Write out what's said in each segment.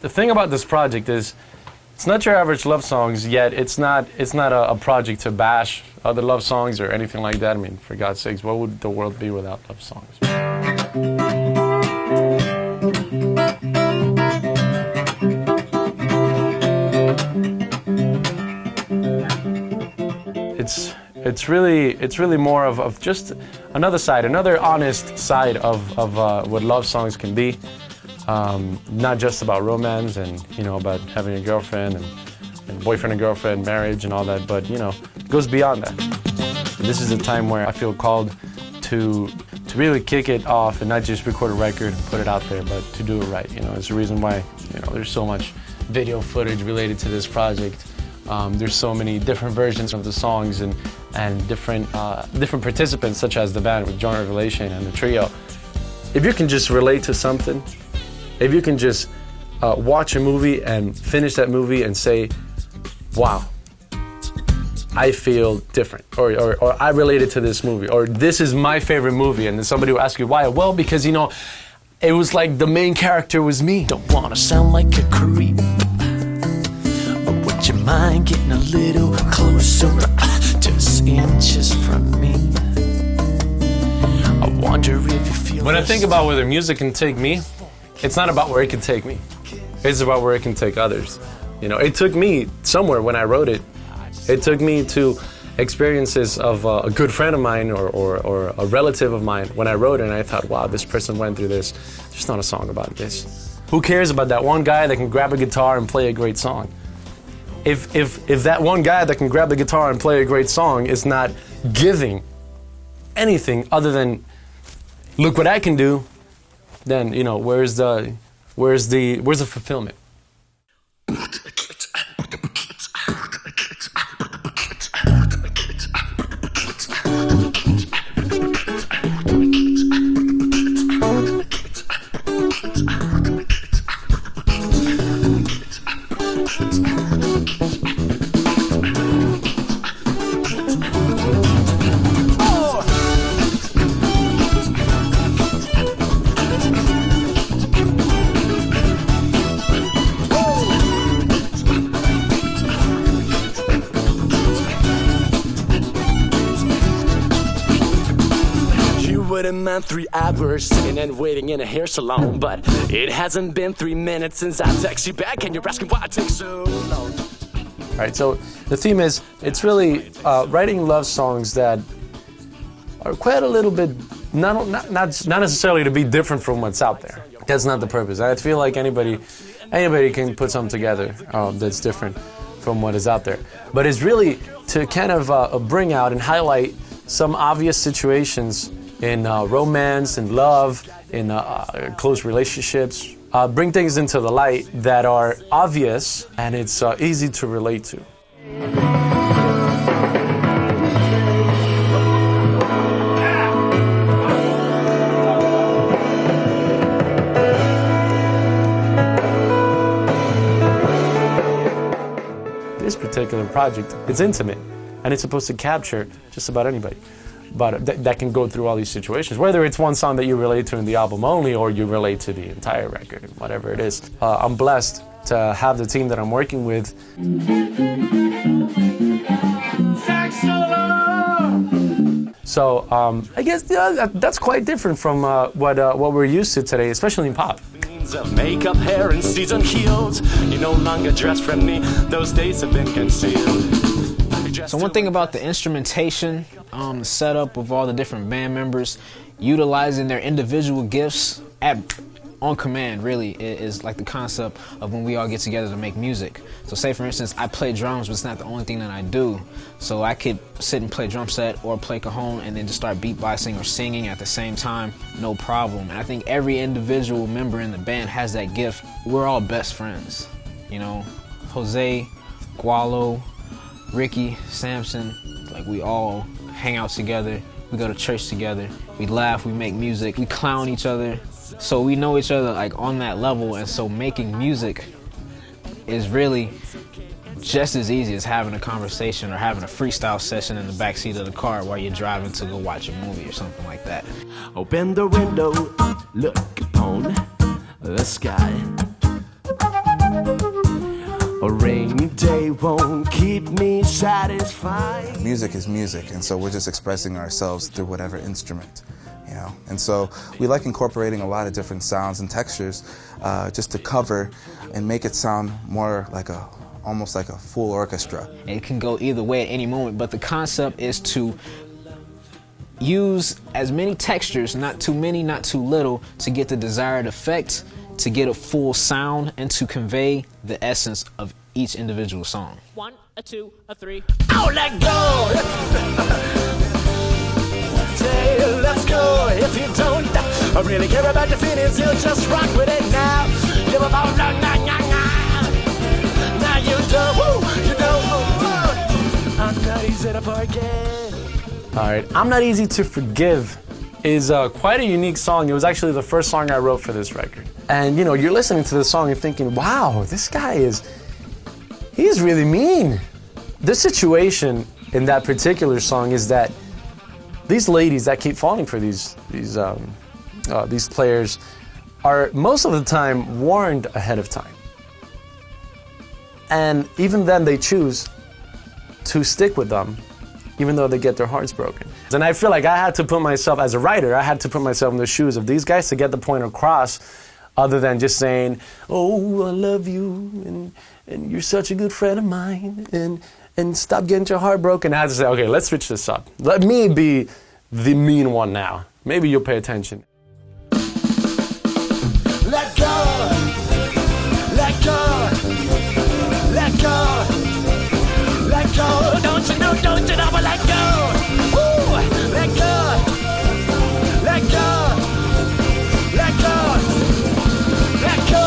The thing about this project is, it's not your average love songs, yet it's not a project to bash other love songs or anything like that. I mean, for God's sakes, what would the world be without love songs? It's really more of just another honest side of what love songs can be. Not just about romance and, you know, about having a girlfriend and boyfriend and girlfriend, marriage and all that, but, you know, it goes beyond that. This is a time where I feel called to really kick it off and not just record a record and put it out there, but to do it right. You know, it's the reason why, you know, there's so much video footage related to this project. There's so many different versions of the songs and different participants, such as the band with Jaramillo and the trio. If you can just relate to something, if you can just watch a movie and finish that movie and say, wow, I feel different, or I related to this movie, or this is my favorite movie, and then somebody will ask you why. Well, because, you know, it was like the main character was me. Don't wanna sound like a creep, but would you mind getting a little closer, just inches from me? I wonder if you feel. When I think about where the music can take me, it's not about where it can take me. It's about where it can take others. You know, it took me somewhere when I wrote it. It took me to experiences of a good friend of mine or a relative of mine when I wrote it, and I thought, wow, this person went through this. There's not a song about this. Who cares about that one guy that can grab a guitar and play a great song? If that one guy that can grab the guitar and play a great song is not giving anything other than, look what I can do, then, you know, where's the fulfillment? Wouldn't mind 3 hours sitting and waiting in a hair salon, but it hasn't been 3 minutes since I text you back and you're asking why it takes so long. All right, so the theme is, it's really writing love songs that are quite a little bit, not necessarily to be different from what's out there. That's not the purpose. I feel like anybody can put something together that's different from what is out there. But it's really to kind of bring out and highlight some obvious situations in romance, in love, in close relationships. Bring things into the light that are obvious and it's easy to relate to. This particular project, it's intimate and it's supposed to capture just about anybody. But that can go through all these situations, whether it's one song that you relate to in the album only or you relate to the entire record, whatever it is. I'm blessed to have the team that I'm working with. So I guess that's quite different from what we're used to today, especially in pop. Of makeup, hair, and seasoned heels. You no longer dress from me, those days have been concealed. So one thing about the instrumentation, the setup of all the different band members, utilizing their individual gifts on command really is like the concept of when we all get together to make music. So say for instance, I play drums, but it's not the only thing that I do. So I could sit and play drum set or play cajon and then just start beatboxing or singing at the same time, no problem. And I think every individual member in the band has that gift. We're all best friends, you know, Jose, Gualo, Ricky, Samson, like we all hang out together, we go to church together, we laugh, we make music, we clown each other. So we know each other like on that level, and so making music is really just as easy as having a conversation or having a freestyle session in the backseat of the car while you're driving to go watch a movie or something like that. Open the window, look upon the sky. A rainy day won't keep me satisfied. Music is music, and so we're just expressing ourselves through whatever instrument, you know. And so we like incorporating a lot of different sounds and textures just to cover and make it sound more like almost like a full orchestra. It can go either way at any moment, but the concept is to use as many textures, not too many, not too little, to get the desired effect, to get a full sound, and to convey the essence of each individual song. 1, a 2, a 3. Oh, let go! Say, let's go. If you don't really care about your feelings, you'll just rock with it now. You're about now you don't, woo, you know. I'm not easy to forget. All right, I'm Not Easy to Forgive is quite a unique song. It was actually the first song I wrote for this record. And you know, you're listening to this song and thinking, wow, this guy he's really mean. The situation in that particular song is that these ladies that keep falling for these players are most of the time warned ahead of time. And even then they choose to stick with them, even though they get their hearts broken. And I feel like I had to put myself, as a writer, I had to put myself in the shoes of these guys to get the point across, other than just saying, oh, I love you, and you're such a good friend of mine, and stop getting your heart broken. I had to say, okay, let's switch this up. Let me be the mean one now. Maybe you'll pay attention. Let go, let go, let go, let go. Don't you know, but let go. Woo, let go, let go, let go, let go.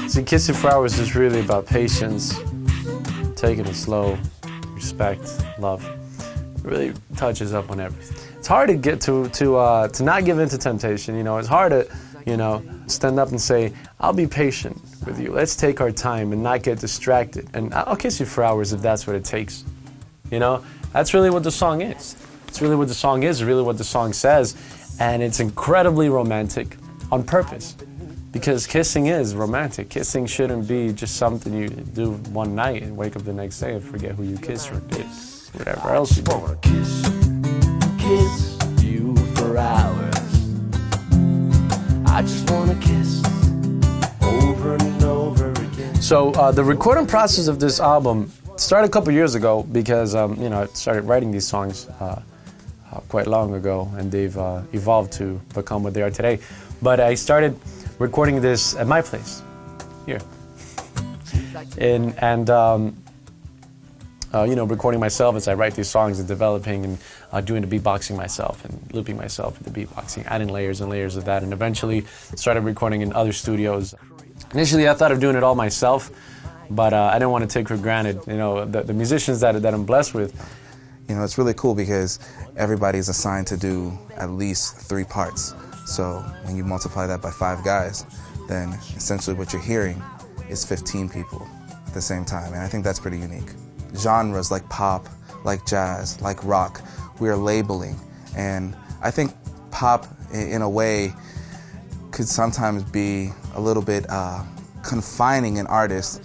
See, Kiss You for Hours is really about patience, taking it slow, respect, love. It really touches up on everything. It's hard to get to not give in to temptation. You know, it's hard to, you know, stand up and say, I'll be patient with you. Let's take our time and not get distracted. And I'll kiss you for hours if that's what it takes. You know, that's really what the song is. It's really what the song is, really what the song says. And it's incredibly romantic on purpose. Because kissing is romantic. Kissing shouldn't be just something you do one night and wake up the next day and forget who you kissed or did. Whatever else you do. I wanna kiss you for hours. I just wanna kiss over and over again. So the recording process of this album started a couple years ago because you know, I started writing these songs quite long ago, and they've evolved to become what they are today. But I started recording this at my place here, and you know, recording myself as I write these songs and developing and doing the beatboxing myself and looping myself with the beatboxing, adding layers and layers of that, and eventually started recording in other studios. Initially, I thought of doing it all myself, but I didn't want to take for granted, you know, the musicians that I'm blessed with. You know, it's really cool because everybody's assigned to do at least 3 parts. So when you multiply that by 5 guys, then essentially what you're hearing is 15 people at the same time, and I think that's pretty unique. Genres like pop, like jazz, like rock, we're labeling, and I think pop, in a way, could sometimes be a little bit confining an artist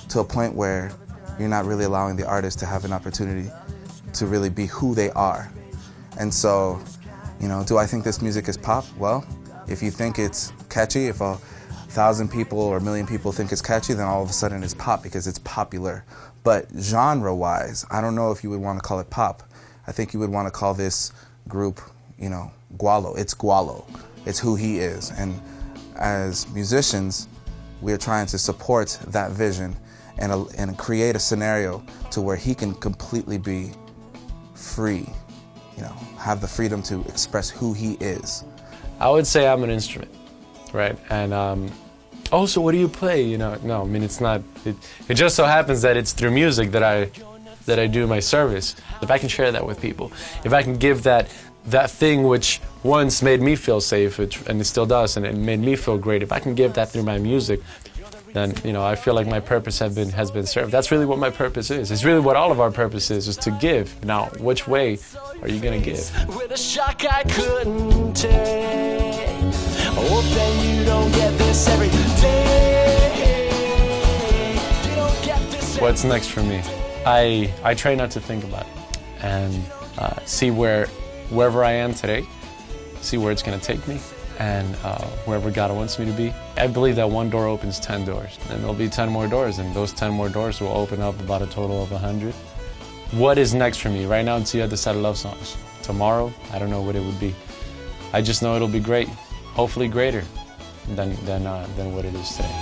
to a point where you're not really allowing the artist to have an opportunity to really be who they are. And so, you know, do I think this music is pop? Well, if you think it's catchy, if 1,000 people or 1,000,000 people think it's catchy, then all of a sudden it's pop because it's popular. But genre-wise, I don't know if you would want to call it pop. I think you would want to call this group, you know, Gualo. It's Gualo. It's who he is. And as musicians, we're trying to support that vision and create a scenario to where he can completely be free, you know, have the freedom to express who he is. I would say I'm an instrument, right? And oh, so what do you play? You know, no, I mean, it's not. It just so happens that it's through music that I do my service. If I can share that with people, if I can give that thing which once made me feel safe, and it still does, and it made me feel great. If I can give that through my music, then I feel like my purpose has been served. That's really what my purpose is. It's really what all of our purpose is to give. Now, which way are you gonna give? With a shock I couldn't take. I hope that you don't get this every day. You don't get this every What's next for me? I try not to think about it and see wherever I am today, see where it's gonna take me, and wherever God wants me to be. I believe that one door opens 10 doors, and there'll be 10 more doors, and those 10 more doors will open up about a total of 100. What is next for me? Right now, it's the other side of love songs. Tomorrow, I don't know what it would be. I just know it'll be great, hopefully greater than what it is today.